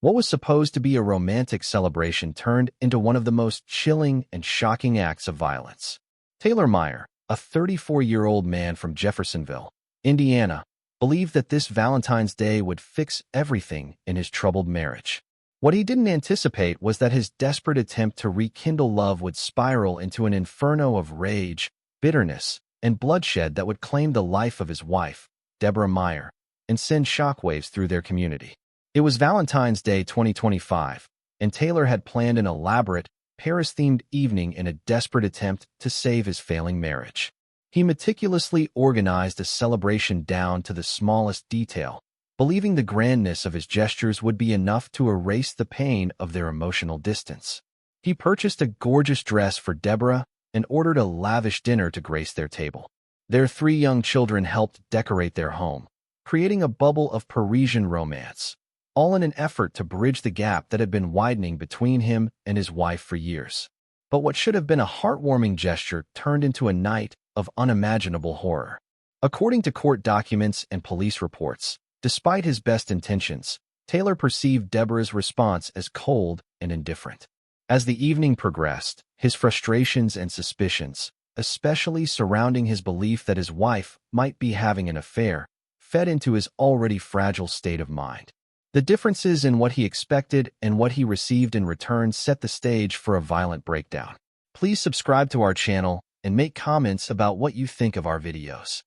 What was supposed to be a romantic celebration turned into one of the most chilling and shocking acts of violence. Taylor Meyer, a 34-year-old man from Jeffersonville, Indiana, believed that this Valentine's Day would fix everything in his troubled marriage. What he didn't anticipate was that his desperate attempt to rekindle love would spiral into an inferno of rage, bitterness, and bloodshed that would claim the life of his wife, Deborah Meyer, and send shockwaves through their community. It was Valentine's Day 2025, and Taylor had planned an elaborate, Paris-themed evening in a desperate attempt to save his failing marriage. He meticulously organized a celebration down to the smallest detail, believing the grandness of his gestures would be enough to erase the pain of their emotional distance. He purchased a gorgeous dress for Deborah and ordered a lavish dinner to grace their table. Their 3 young children helped decorate their home, creating a bubble of Parisian romance, all in an effort to bridge the gap that had been widening between him and his wife for years. But what should have been a heartwarming gesture turned into a night of unimaginable horror. According to court documents and police reports, despite his best intentions, Taylor perceived Deborah's response as cold and indifferent. As the evening progressed, his frustrations and suspicions, especially surrounding his belief that his wife might be having an affair, fed into his already fragile state of mind. The differences in what he expected and what he received in return set the stage for a violent breakdown. Please subscribe to our channel and make comments about what you think of our videos.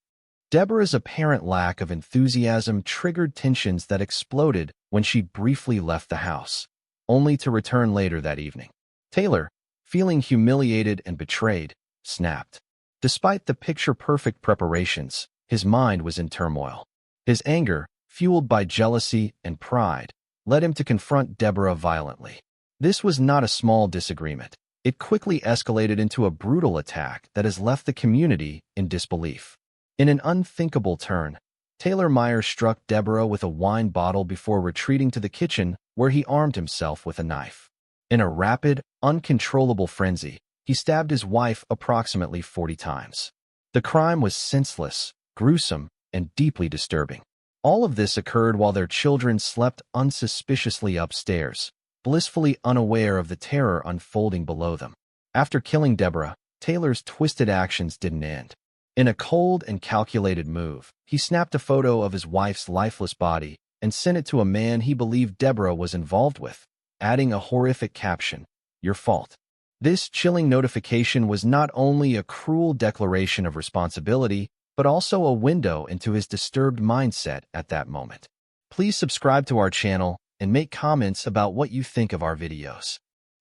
Deborah's apparent lack of enthusiasm triggered tensions that exploded when she briefly left the house, only to return later that evening. Taylor, feeling humiliated and betrayed, snapped. Despite the picture-perfect preparations, his mind was in turmoil. His anger, fueled by jealousy and pride, led him to confront Deborah violently. This was not a small disagreement. It quickly escalated into a brutal attack that has left the community in disbelief. In an unthinkable turn, Taylor Meyer struck Deborah with a wine bottle before retreating to the kitchen, where he armed himself with a knife. In a rapid, uncontrollable frenzy, he stabbed his wife approximately 40 times. The crime was senseless, gruesome, and deeply disturbing. All of this occurred while their children slept unsuspiciously upstairs, blissfully unaware of the terror unfolding below them. After killing Deborah, Taylor's twisted actions didn't end. In a cold and calculated move, he snapped a photo of his wife's lifeless body and sent it to a man he believed Deborah was involved with, adding a horrific caption, "Your fault." This chilling notification was not only a cruel declaration of responsibility, but also a window into his disturbed mindset at that moment. Please subscribe to our channel and make comments about what you think of our videos.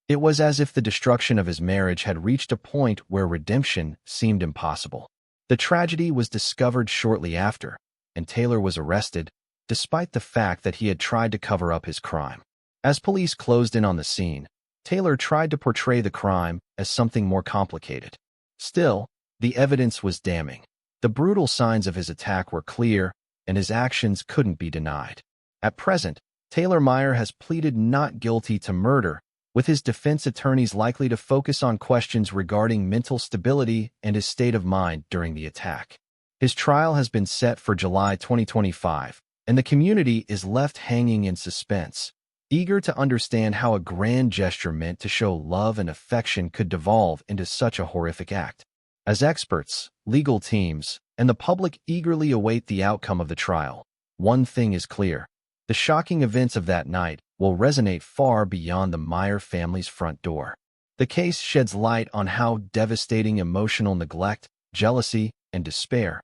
It was as if the destruction of his marriage had reached a point where redemption seemed impossible. The tragedy was discovered shortly after, and Taylor was arrested, despite the fact that he had tried to cover up his crime. As police closed in on the scene, Taylor tried to portray the crime as something more complicated. Still, the evidence was damning. The brutal signs of his attack were clear, and his actions couldn't be denied. At present, Taylor Meyer has pleaded not guilty to murder, with his defense attorneys likely to focus on questions regarding mental stability and his state of mind during the attack. His trial has been set for July 2025, and the community is left hanging in suspense, eager to understand how a grand gesture meant to show love and affection could devolve into such a horrific act. As experts, legal teams, and the public eagerly await the outcome of the trial, one thing is clear. The shocking events of that night will resonate far beyond the Meyer family's front door. The case sheds light on how devastating emotional neglect, jealousy, and despair,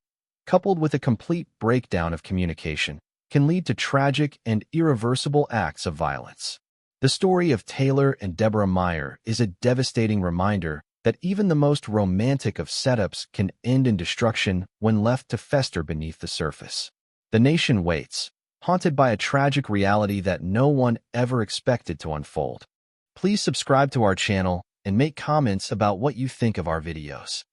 coupled with a complete breakdown of communication, can lead to tragic and irreversible acts of violence. The story of Taylor and Deborah Meyer is a devastating reminder that even the most romantic of setups can end in destruction when left to fester beneath the surface. The nation waits, haunted by a tragic reality that no one ever expected to unfold. Please subscribe to our channel and make comments about what you think of our videos.